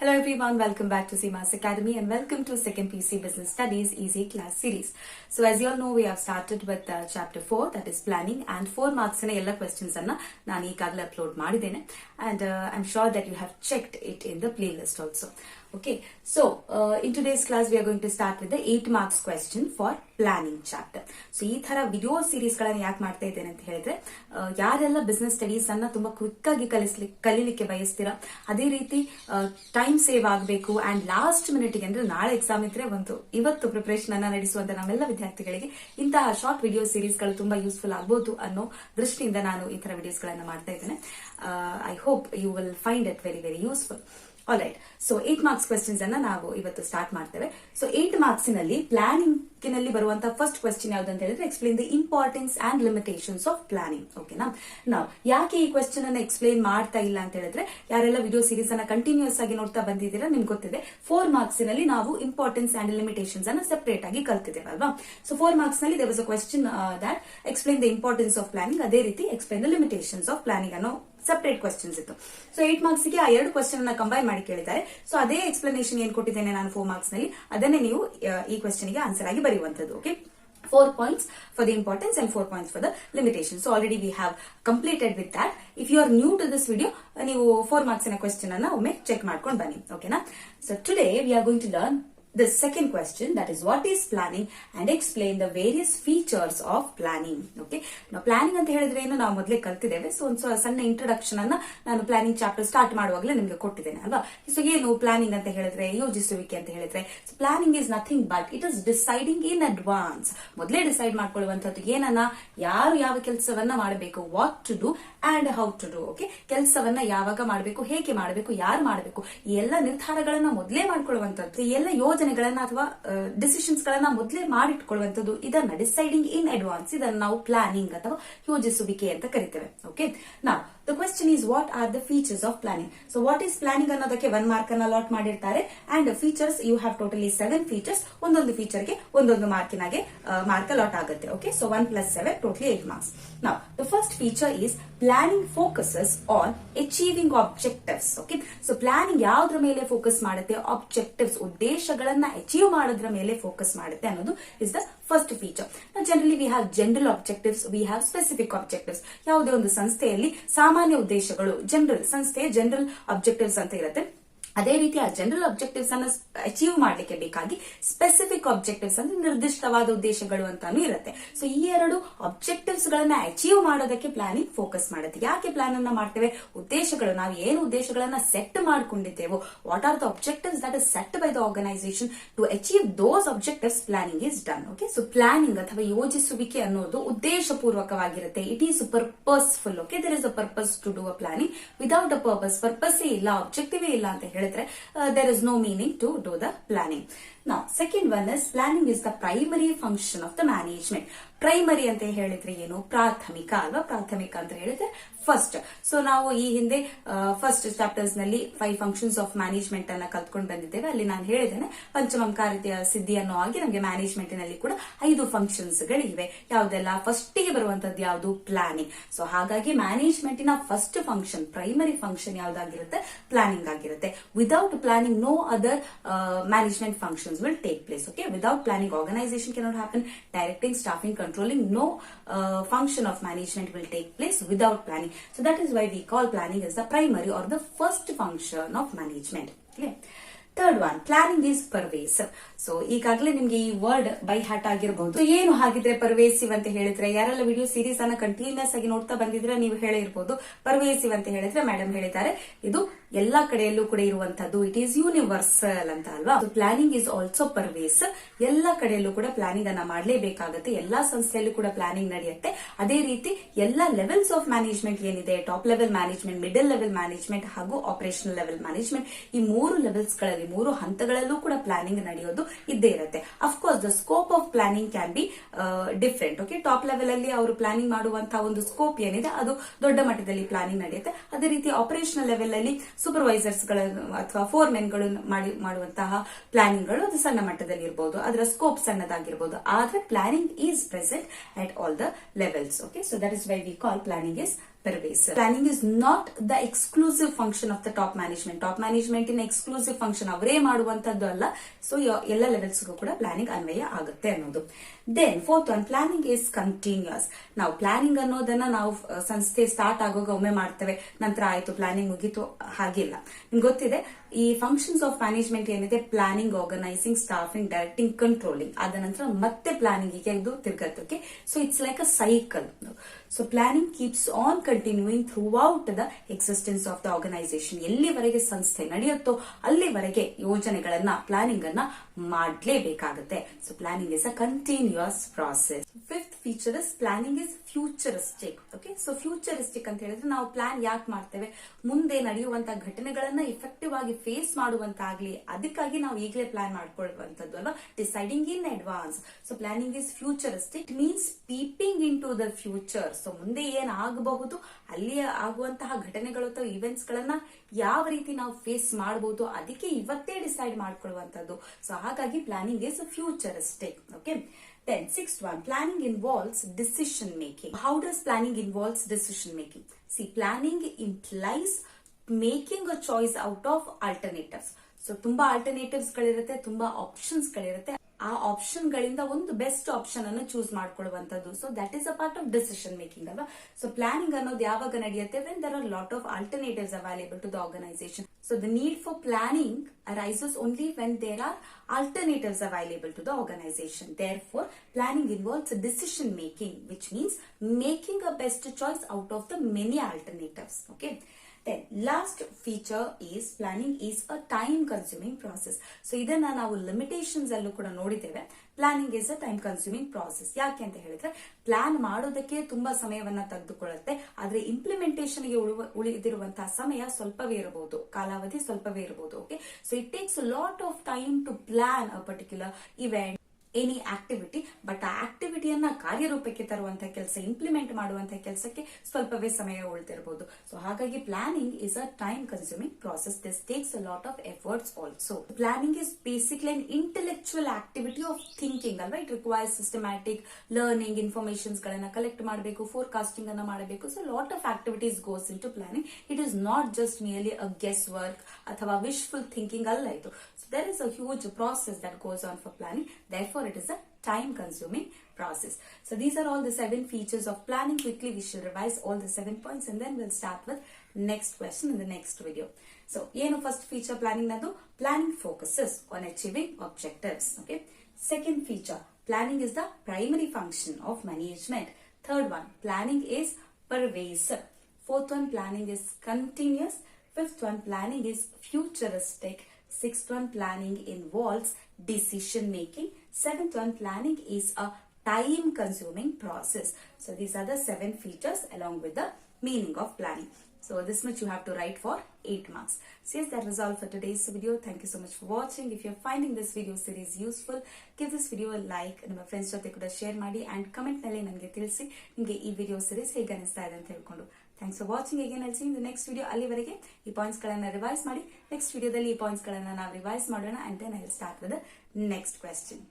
Hello everyone, welcome back to CMAS Academy and welcome to second PC Business Studies Easy Class Series. So as you all know, we have started with chapter 4, that is planning, and 4 marks in all questions anna naan eegagale upload madidene, and I'm sure that you have checked it in the playlist also. Okay, so in today's class we are going to start with the 8 marks question for planning chapter. So ee thara video series galanna yak ಮಾಡ್ತಾ ಇದ್ದೇನೆ ಅಂತ ಹೇಳಿದ್ರೆ ಯಾರೆಲ್ಲ business studies ಅನ್ನ ತುಂಬಾ quick ಆಗಿ ಕಲಿಲಿಕ್ಕೆ ಬಯಸ್ತೀರಾ, ಅದೇ ರೀತಿ ಟೈಮ್ ಸೇವ್ ಆಗಬೇಕು ಅಂಡ್ ಲಾಸ್ಟ್ ಮಿನಿಟ್ ಗೆ ಅಂದ್ರೆ ನಾಳೆ ಎಕ್ಸಾಮ್ ಇದ್ರೆ ಇವತ್ತು ಪ್ರಿಪರೇಷನ್ ಅನ್ನ ನಡೆಸುವಂತ ನಮ್ಮೆಲ್ಲ ವಿದ್ಯಾರ್ಥಿಗಳಿಗೆ ಇಂತಹ ಶಾರ್ಟ್ ವಿಡಿಯೋ ಸೀರೀಸ್ ಗಳು ತುಂಬಾ ಯೂಸ್ಫುಲ್ ಆಗಬಹುದು ಅನ್ನೋ ದೃಷ್ಟಿಯಿಂದ ನಾನು ಈ ತರ ವಿಡಿಯೋಸ್ ಗಳನ್ನ ಮಾಡ್ತಾ ಇದ್ದೇನೆ. I hope you will find it very very useful. Alright, so 8 marks questions ಅನ್ನ ನಾವು ಇವತ್ತು ಸ್ಟಾರ್ಟ್ ಮಾಡ್ತೇವೆ. ಸೊ 8 ಮಾರ್ಕ್ಸ್ ನಲ್ಲಿ ಪ್ಲಾನಿಂಗ್ ನಲ್ಲಿ ಬರುವಂತಹ ಫಸ್ಟ್ ಕ್ವೆಶ್ಚನ್ ಯಾವ್ದು ಅಂತ ಹೇಳಿದ್ರೆ explain the importance and limitations of planning. ಓಕೆನಾ, ನಾವು ಯಾಕೆ ಈ ಕ್ವೆಶ್ಚನ್ ಅನ್ನ ಎಕ್ಸ್ಪ್ಲೇನ್ ಮಾಡ್ತಾ ಇಲ್ಲ ಅಂತ ಹೇಳಿದ್ರೆ, ಯಾರೆಲ್ಲ ವಿಡಿಯೋ ಸೀರೀಸ್ ಅನ್ನ ಕಂಟಿನ್ಯೂಸ್ ಆಗಿ ನೋಡ್ತಾ ಬಂದಿದ್ದೀರಾ ನಿಮ್ಗೆ ಗೊತ್ತಿದೆ 4 ಮಾರ್ಕ್ಸ್ ನಲ್ಲಿ ನಾವು ಇಂಪಾರ್ಟೆನ್ಸ್ ಅಂಡ್ ಲಿಮಿಟೇಷನ್ಸ್ ಅನ್ನ ಸೆಪರೇಟ್ ಆಗಿ ಕಲ್ತಿದ್ದೇವೆ ಅಲ್ವಾ. ಸೊ 4 ಮಾರ್ಕ್ಸ್ ನಲ್ಲಿ there was a question that explain the importance of planning, ಅದೇ ರೀತಿ explain the limitations of planning ಅನ್ನೋ ಸೆಪರೇಟ್ ಕ್ವೆಶ್ಚನ್ಸ್ ಇತ್ತು. ಸೊ 8 ಮಾರ್ಕ್ಸ್ ಗೆ ಆ 2 ಕ್ವೆಶ್ಚನ್ ಅನ್ನ ಕಂಬೈನ್ ಮಾಡಿ ಕೇಳಿದ್ದಾರೆ. ಸೊ ಅದೇ ಎಕ್ಸ್ಪ್ಲನೇಷನ್ ಏನ್ ಕೊಟ್ಟಿದ್ದೇನೆ ನಾನು 4 ಮಾರ್ಕ್ಸ್ ನಲ್ಲಿ, ಅದನ್ನೇ ನೀವು ಈ ಕ್ವೆಶ್ಚನ್ ಗೆ ಆನ್ಸರ್ ಆಗಿ ಬರೆಯುವಂತದ್ದು. Okay, 4 points for the importance and 4 points for the limitation. So already we have completed with that. If you are new to this video, ನೀವು 4 marks ನ question ಅನ್ನ ಒಮ್ಮೆ ಚೆಕ್ ಮಾಡ್ಕೊಂಡು ಬನ್ನಿ. ಓಕೆನಾ, so today we are going to learn the second question, that is what is planning and explain the various features of planning. Okay, now planning ಅಂತ ಹೇಳಿದ್ರೆ ಏನು ನಾವು ಮೊದಲೇ ಕಲ್ತಿದ್ದೇವೆ. ಸೊ ಒಂದು ಸಣ್ಣ ಇಂಟ್ರೊಡಕ್ಷನ್ ಅನ್ನ ನಾನು ಪ್ಲಾನಿಂಗ್ ಚಾಪ್ಟರ್ ಸ್ಟಾರ್ಟ್ ಮಾಡುವಾಗಲೇ ನಿಮಗೆ ಕೊಟ್ಟಿದ್ದೇನೆ ಅಲ್ವಾ. ಸೊ ಏನು ಪ್ಲಾನಿಂಗ್ ಅಂತ ಹೇಳಿದ್ರೆ, ಯೋಜಿಸುವಿಕೆ ಅಂತ ಹೇಳಿದ್ರೆ, planning is nothing but it is deciding in advance. ಮೊದಲೇ ಡಿಸೈಡ್ ಮಾಡ್ಕೊಳ್ಳುವಂತದ್ದು ಏನನ್ನ, ಯಾರು ಯಾವ ಕೆಲಸವನ್ನ ಮಾಡಬೇಕು, what to do and how to do. Okay, ಕೆಲಸವನ್ನ ಯಾವಾಗ ಮಾಡಬೇಕು, ಹೇಗೆ ಮಾಡಬೇಕು, ಯಾರು ಮಾಡಬೇಕು, ಈ ಎಲ್ಲ ನಿರ್ಧಾರಗಳನ್ನ ಮೊದಲೇ ಮಾಡ್ಕೊಳ್ಳುವಂತದ್ದು, ಈ ಎಲ್ಲ ಯೋಜನೆಗಳನ್ನ ಅಥವಾ ಡಿಸಿಷನ್ಸ್ ಗಳನ್ನ ಮೊದಲೇ ಮಾಡಿಟ್ಕೊಳ್ಳುವಂತದ್ದು, ಇದನ್ನ ಡಿಸೈಡಿಂಗ್ ಇನ್ ಅಡ್ವಾನ್ಸ್, ಇದನ್ನ ನಾವು ಪ್ಲಾನಿಂಗ್ ಅಥವಾ ಯೋಜಿಸುವಿಕೆ ಅಂತ ಕರಿತೇವೆ. ಓಕೆ, ನಾವು the question is what are the features of planning. So what is planning ಅನ್ನೋದಕ್ಕೆ 1 ಮಾರ್ಕ್ ಅನ್ನ ಅಲಾಟ್ ಮಾಡಿರ್ತಾರೆ, and features you have totally 7 features. ಒಂದೊಂದು ಫೀಚರ್ ಗೆ ಒಂದೊಂದು ಮಾರ್ಕಿನಾಗೆ ಮಾರ್ಕ್ ಅಲಾಟ್ ಆಗುತ್ತೆ. Okay, so 1 + 7 totally 8 marks. Now the first feature is planning focuses on achieving objectives. Okay, so planning ಯಾವ್ದ್ರ ಮೇಲೆ ಫೋಕಸ್ ಮಾಡುತ್ತೆ, ಆಬ್ಜೆಕ್ಟಿವ್ಸ್, ಉದ್ದೇಶಗಳನ್ನ ಅಚೀವ್ ಮಾಡೋದ್ರ ಮೇಲೆ ಫೋಕಸ್ ಮಾಡುತ್ತೆ ಅನ್ನೋದು is the first feature. Generally we have general objectives, we have specific objectives. ಯಾವುದೇ ಒಂದು ಸಂಸ್ಥೆಯಲ್ಲಿ ಸಾಮಾನ್ಯ ಉದ್ದೇಶಗಳು, ಜನರಲ್ ಸಂಸ್ಥೆಯ ಜನರಲ್ ಆಬ್ಜೆಕ್ಟಿವ್ಸ್ ಅಂತ ಇರುತ್ತೆ. ಅದೇ ರೀತಿ ಆ ಜನರಲ್ ಆಬ್ಜೆಕ್ಟಿವ್ಸ್ ಅನ್ನ ಅಚೀವ್ ಮಾಡ್ಲಿಕ್ಕೆ ಬೇಕಾಗಿ ಸ್ಪೆಸಿಫಿಕ್ ಆಬ್ಜೆಕ್ಟಿವ್ಸ್ ಅಂದ್ರೆ ನಿರ್ದಿಷ್ಟವಾದ ಉದ್ದೇಶಗಳು ಅಂತಾನು ಇರುತ್ತೆ. ಸೊ ಈ 2 ಆಬ್ಜೆಕ್ಟಿವ್ಸ್ ಗಳನ್ನ ಅಚೀವ್ ಮಾಡೋದಕ್ಕೆ ಪ್ಲಾನಿಂಗ್ ಫೋಕಸ್ ಮಾಡುತ್ತೆ. ಯಾಕೆ ಪ್ಲಾನ್ ಅನ್ನ ಮಾಡ್ತೇವೆ, ಉದ್ದೇಶಗಳು, ನಾವು ಏನು ಉದ್ದೇಶಗಳನ್ನ ಸೆಟ್ ಮಾಡ್ಕೊಂಡಿದ್ದೇವೋ, what are the objectives that is set by the organisation to achieve those objectives, planning is done. Okay, so planning ಅಥವಾ ಯೋಜಿಸುವಿಕೆ ಅನ್ನೋದು ಉದ್ದೇಶಪೂರ್ವಕವಾಗಿರುತ್ತೆ. It is purposeful. Okay, there is a purpose to do a planning. Without a purpose ಇಲ್ಲ, objective ಇಲ್ಲ ಅಂತ ಹೇಳಿದ್ರೆ there is no meaning to do the planning. Now second one is planning is the primary function of the management. Primary ಅಂತ ಹೇಳಿದ್ರೆ ಏನು, ಪ್ರಾಥಮಿಕ ಅಲ್ವಾ. ಪ್ರಾಥಮಿಕ ಅಂತ ಹೇಳಿದ್ರೆ ಫಸ್ಟ್. ಸೊ ನಾವು ಈ ಹಿಂದೆ ಫಸ್ಟ್ ಚಾಪ್ಟರ್ಸ್ ನಲ್ಲಿ 5 ಫಂಕ್ಷನ್ಸ್ ಆಫ್ ಮ್ಯಾನೇಜ್ಮೆಂಟ್ ಅನ್ನ ಕಲ್ತ್ಕೊಂಡು ಬಂದಿದ್ದೇವೆ. ಅಲ್ಲಿ ನಾನು ಹೇಳಿದ್ದೇನೆ ಪಂಚಮಂಕಾರಿಯ ಸಿದ್ಧಿ ಅನ್ನೋ ಹಾಗೆ ನಮಗೆ ಮ್ಯಾನೇಜ್ಮೆಂಟ್ ನಲ್ಲಿ ಕೂಡ 5 ಫಂಕ್ಷನ್ಸ್ ಗಳಿವೆ. ಯಾವುದೆಲ್ಲ, ಫಸ್ಟ್ ಗೆ ಬರುವಂತದ್ದು ಯಾವುದು, ಪ್ಲಾನಿಂಗ್. ಸೊ ಹಾಗಾಗಿ ಮ್ಯಾನೇಜ್ಮೆಂಟಿನ ಫಸ್ಟ್ ಫಂಕ್ಷನ್, ಪ್ರೈಮರಿ ಫಂಕ್ಷನ್ ಯಾವ್ದಾಗಿರುತ್ತೆ, ಪ್ಲಾನಿಂಗ್ ಆಗಿರುತ್ತೆ. Without planning no other management functions will take place. Okay, without planning organisation cannot happen. Directing, staffing, controlling, no function of management will take place without planning. So that is why we call planning as the primary or the first function of management. Okay. Third one, planning is pervasive. So ಈಗಾಗಲೇ ನಿಮ್ಗೆ ಈ word by hat ಆಗಿರಬಹುದು. ಏನು ಹಾಗಿದ್ರೆ pervasive ಅಂತ ಹೇಳಿದ್ರೆ, ಯಾರೆಲ್ಲ video series ಅನ್ನ ಕಂಟಿನ್ಯೂಸ್ ಆಗಿ ನೋಡ್ತಾ ಬಂದಿದ್ರೆ ನೀವು ಹೇಳಿರ್ಬೋದು, ಪರ್ವೇಸಿವ್ ಅಂತ ಹೇಳಿದ್ರೆ ಮೇಡಮ್ ಹೇಳಿದ್ದಾರೆ ಇದು ಎಲ್ಲಾ ಕಡೆಯಲ್ಲೂ ಕೂಡ ಇರುವಂತದ್ದು, ಇಟ್ ಈಸ್ ಯೂನಿವರ್ಸಲ್ ಅಂತ ಅಲ್ವಾ. Planning is also pervasive. ಎಲ್ಲಾ ಕಡೆಯಲ್ಲೂ ಕೂಡ ಪ್ಲಾನಿಂಗ್ ಅನ್ನ ಮಾಡಲೇಬೇಕಾಗುತ್ತೆ. ಎಲ್ಲಾ ಸಂಸ್ಥೆಯಲ್ಲೂ ಕೂಡ ಪ್ಲಾನಿಂಗ್ ನಡೆಯುತ್ತೆ. ಅದೇ ರೀತಿ ಎಲ್ಲಾ ಲೆವೆಲ್ಸ್ ಆಫ್ ಮ್ಯಾನೇಜ್ಮೆಂಟ್ ಏನಿದೆ, top level management, middle level management ಹಾಗೂ ಆಪರೇಷನಲ್ ಲೆವೆಲ್ ಮ್ಯಾನೇಜ್ಮೆಂಟ್, ಈ 3 ಲೆವೆಲ್ಸ್ ಗಳಲ್ಲಿ, 3 ಹಂತಗಳಲ್ಲೂ ಕೂಡ ಪ್ಲಾನಿಂಗ್ ನಡೆಯೋದು ಇದ್ದೇ ಇರುತ್ತೆ. Of course the scope of planning can be different. Okay, top level ಅಲ್ಲಿ ಅವರು ಪ್ಲಾನಿಂಗ್ ಮಾಡುವಂತಹ ಒಂದು ಸ್ಕೋಪ್ ಏನಿದೆ ಅದು ದೊಡ್ಡ ಮಟ್ಟದಲ್ಲಿ ಪ್ಲಾನಿಂಗ್ ನಡೆಯುತ್ತೆ. ಅದೇ ರೀತಿ ಆಪರೇಷನಲ್ ಲೆವೆಲ್ ಅಲ್ಲಿ ಸೂಪರ್ವೈಸರ್ಸ್ ಗಳನ್ನು ಅಥವಾ ಫೋರ್ಮೆನ್ ಗಳು ಮಾಡುವಂತಹ ಪ್ಲಾನಿಂಗ್ ಗಳು ಅದು ಸಣ್ಣ ಮಟ್ಟದಲ್ಲಿ ಇರಬಹುದು, ಅದರ ಸ್ಕೋಪ್ ಸಣ್ಣದಾಗಿರಬಹುದು. ಆದ್ರೆ planning is present at all the levels. Okay, so that is why we call planning is pervasive. Planning is not the exclusive function of the top management. Top management in exclusive function ಅವರೇ ಮಾಡುವಂತದ್ದು ಅಲ್ಲ. So ಎಲ್ಲ ಲೆವೆಲ್ಸ್ಗೂ ಕೂಡ planning ಅನ್ವಯ ಆಗುತ್ತೆ ಅನ್ನೋದು. Then fourth one, planning is continuous. ನಾವು planning ಅನ್ನೋದನ್ನ ನಾವು ಸಂಸ್ಥೆ ಸ್ಟಾರ್ಟ್ ಆಗೋಗ ಒಮ್ಮೆ ಮಾಡ್ತೇವೆ, ನಂತರ ಆಯ್ತು ಪ್ಲಾನಿಂಗ್ ಮುಗೀತು, ಹಾಗಿಲ್ಲ. ನಿಮ್ಗೆ ಗೊತ್ತಿದೆ ಈ ಫಂಕ್ಷನ್ಸ್ ಆಫ್ ಮ್ಯಾನೇಜ್ಮೆಂಟ್ ಏನಿದೆ, planning, organising, staffing, directing, controlling, ಆದ ನಂತರ ಮತ್ತೆ ಪ್ಲಾನಿಂಗ್ ಗೆ ಇದು ತಿರ್ಗತ್ತೆ. So it's like a cycle. So planning keeps on continuing throughout the existence of the organisation. ಎಲ್ಲಿವರೆಗೆ ಸಂಸ್ಥೆ ನಡೆಯುತ್ತೋ ಅಲ್ಲಿವರೆಗೆ ಯೋಜನೆಗಳನ್ನ, ಪ್ಲಾನಿಂಗ್ ಅನ್ನ ಮಾಡಲೇಬೇಕಾಗುತ್ತೆ. So planning is a continuous process. Fifth feature is planning is futuristic. Okay, so futuristic ಅಂತ ಹೇಳಿದ್ರೆ ನಾವು ಪ್ಲಾನ್ ಯಾಕೆ ಮಾಡ್ತೇವೆ, ಮುಂದೆ ನಡೆಯುವಂತಹ ಘಟನೆಗಳನ್ನ ಇಫೆಕ್ಟಿವ್ ಆಗಿ ಫೇಸ್ ಮಾಡುವಂತಾಗ್ಲಿ, ಅದಕ್ಕಾಗಿ ನಾವು ಈಗಲೇ ಪ್ಲಾನ್ ಮಾಡ್ಕೊಳ್ಳುವಂತದ್ದು ಅಲ್ವಾ, deciding in advance. So planning is futuristic. It means peeping into the future. So ಮುಂದೆ ಏನ್ ಆಗಬಹುದು, ಅಲ್ಲಿ ಆಗುವಂತಹ ಘಟನೆಗಳು ಅಥವಾ ಇವೆಂಟ್ಸ್ ಗಳನ್ನ ಯಾವ ರೀತಿ ನಾವು ಫೇಸ್ ಮಾಡಬಹುದು, ಅದಕ್ಕೆ ಇವತ್ತೇ ಡಿಸೈಡ್ ಮಾಡ್ಕೊಳ್ಳುವಂತದ್ದು. ಸೊ ಹಾಗಾಗಿ planning is futuristic. Okay, then sixth one, planning involves decision making. How does planning involves decision making? See, planning implies making a choice out of alternatives. So ತುಂಬಾ alternatives ಗಳಿರುತ್ತೆ, ತುಂಬಾ options ಗಳಿರುತ್ತೆ. ಆ option ಗಳಿಂದ ಒಂದು best option ಅನ್ನು choose ಮಾಡ್ಕೊಳ್ಳುವಂತದ್ದು. So that is a part of decision making ಅಲ್ವಾ. ಸೊ ಪ್ಲಾನಿಂಗ್ ಅನ್ನೋದು ಯಾವಾಗ ನಡೆಯುತ್ತೆ, when there are lot of alternatives available to the organisation. So the need for planning arises only when there are alternatives available to the organization. Therefore, planning involves decision making, which means making a best choice out of the many alternatives. Okay. Then last feature is planning is a time consuming process. So ಇದನ್ನ ನಾವು limitations ಅಲ್ಲೂ ಕೂಡ ನೋಡಿದ್ದೇವೆ. Planning is a time consuming process. ಯಾಕೆ ಅಂತ ಹೇಳಿದ್ರೆ plan ಮಾಡೋದಕ್ಕೆ ತುಂಬಾ ಸಮಯವನ್ನ ತೆಗೆದುಕೊಳ್ಳುತ್ತೆ, ಆದ್ರೆ ಇಂಪ್ಲಿಮೆಂಟೇಷನ್ ಗೆ ಉಳಿದಿರುವಂತಹ ಸಮಯ ಸ್ವಲ್ಪವೇ ಇರಬಹುದು, ಕಾಲಾವಧಿ ಸ್ವಲ್ಪವೇ ಇರಬಹುದು. Okay, so it takes lot of time to plan a particular event, any activity. But ಆ ಆಕ್ಟಿವಿಟಿಯನ್ನ ಕಾರ್ಯರೂಪಕ್ಕೆ ತರುವಂತಹ ಕೆಲಸ, ಇಂಪ್ಲಿಮೆಂಟ್ ಮಾಡುವಂತಹ ಕೆಲಸಕ್ಕೆ ಸ್ವಲ್ಪವೇ ಸಮಯ ಉಳಿದಿರಬಹುದು. ಸೊ ಹಾಗಾಗಿ planning is a time consuming process. This takes a lot of efforts also. Planning is basically an intellectual activity of thinking ಅಲ್ವಾ. It requires systematic learning, informations ಗಳನ್ನ ಕಲೆಕ್ಟ್ ಮಾಡಬೇಕು, ಫೋರ್ಕಾಸ್ಟಿಂಗ್ ಅನ್ನ ಮಾಡಬೇಕು. So lot of activities goes into planning. It is not just merely a guess work ಅಥವಾ wishful thinking ಅಲ್ಲ ಇದು. So there is a huge process that goes on for planning. Therefore, it is a time consuming process. So these are all the 7 features of planning. Quickly we shall revise all the 7 points and then we'll start with next question in the next video. So ಏನು first feature planning nadu, planning focuses on achieving objectives. Okay, second feature, planning is the primary function of management. Third one, planning is pervasive. Fourth one, planning is continuous. Fifth one, planning is futuristic. Sixth one, planning involves decision making. Seventh one, planning is a time consuming process. So these are the 7 features along with the meaning of planning. So this much you have to write for 8 marks. So yes, that was all for today's video. Thank you so much for watching. If you're finding this video series useful, give this video a like, ನಿಮ್ಮ friends ಜೊತೆ ಕೂಡ share ಮಾಡಿ and comment ನಲ್ಲಿ ನನಗೆ ತಿಳಿಸಿ ನಿಮಗೆ ಈ video series ಹೇಗೆ ಅನಿಸ್ತಾ ಇದೆ ಅಂತ ಹೇಳ್ಕೊಂಡು. Thanks for watching. Again, I'll see you in the next video. ಅಲ್ಲಿವರೆಗೆ ಈ ಪಾಯಿಂಟ್ಸ್ ಗಳನ್ನ ರಿವೈಸ್ ಮಾಡಿ, ನೆಕ್ಸ್ಟ್ ವಿಡಿಯೋದಲ್ಲಿ ಈ ಪಾಯಿಂಟ್ಸ್ ಗಳನ್ನ ನಾವು ರಿವೈಸ್ ಮಾಡೋಣ and then I'll start with the next question.